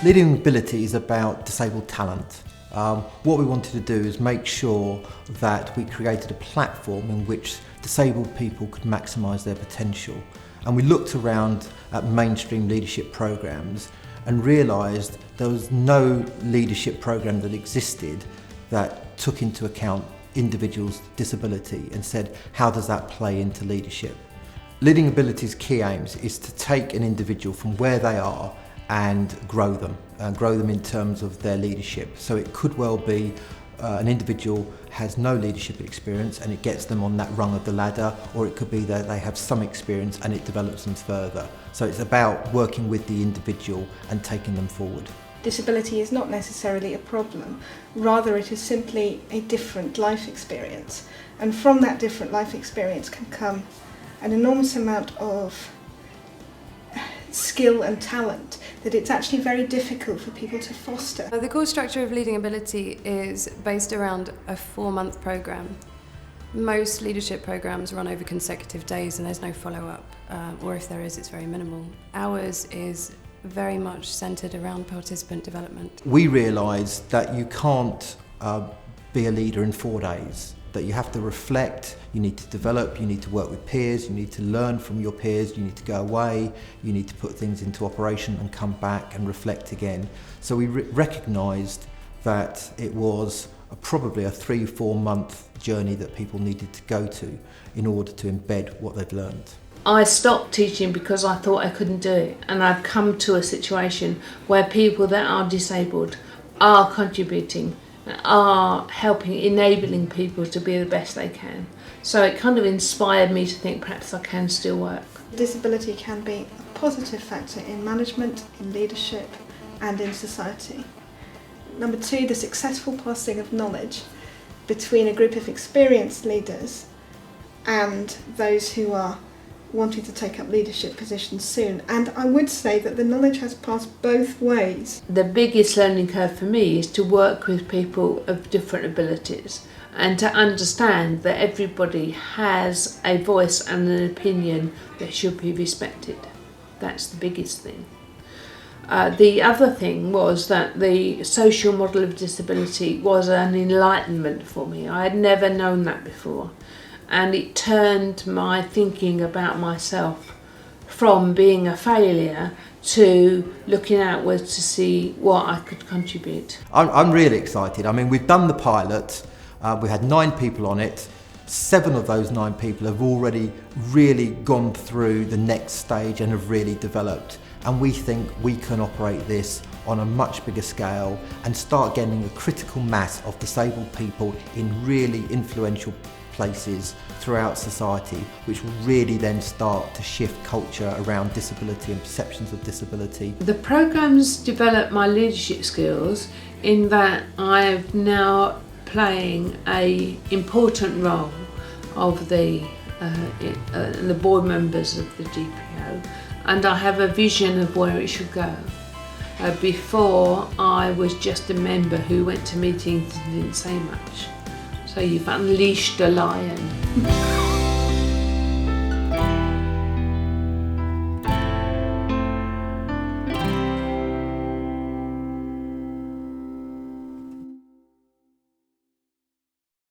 LeadingAbility is about disabled talent. What we wanted to do is make sure that we created a platform in which disabled people could maximise their potential. And we looked around at mainstream leadership programs and realised there was no leadership program that existed that took into account individuals' disability and said, how does that play into leadership? LeadingAbility's key aims is to take an individual from where they are and grow them in terms of their leadership. So it could well be an individual has no leadership experience and it gets them on that rung of the ladder, or it could be that they have some experience and it develops them further. So it's about working with the individual and taking them forward. Disability is not necessarily a problem, rather it is simply a different life experience. And from that different life experience can come an enormous amount of skill and talent that it's actually very difficult for people to foster. The core structure of LeadingAbility is based around a 4-month programme. Most leadership programmes run over consecutive days and there's no follow-up, or if there is, it's very minimal. Ours is very much centred around participant development. We realised that you can't be a leader in 4 days, that you have to reflect, you need to develop, you need to work with peers, you need to learn from your peers, you need to go away, you need to put things into operation and come back and reflect again. So we recognised that it was probably a 3-4 month journey that people needed to go to in order to embed what they'd learned. I stopped teaching because I thought I couldn't do it, and I've come to a situation where people that are disabled are contributing, are helping, enabling people to be the best they can. So it kind of inspired me to think perhaps I can still work. Disability can be a positive factor in management, in leadership and in society. Number 2, the successful passing of knowledge between a group of experienced leaders and those who are wanting to take up leadership positions soon. And I would say that the knowledge has passed both ways. The biggest learning curve for me is to work with people of different abilities and to understand that everybody has a voice and an opinion that should be respected. That's the biggest thing. The other thing was that the social model of disability was an enlightenment for me. I had never known that before. And it turned my thinking about myself from being a failure to looking outwards to see what I could contribute. I'm really excited. I mean, we've done the pilot, we had 9 people on it. 7 of those 9 people have already really gone through the next stage and have really developed. And we think we can operate this on a much bigger scale and start getting a critical mass of disabled people in really influential places throughout society, which will really then start to shift culture around disability and perceptions of disability. The programmes develop my leadership skills in that I'm now playing an important role of the board members of the GPO, and I have a vision of where it should go. Before, I was just a member who went to meetings and didn't say much. So you've unleashed a lion.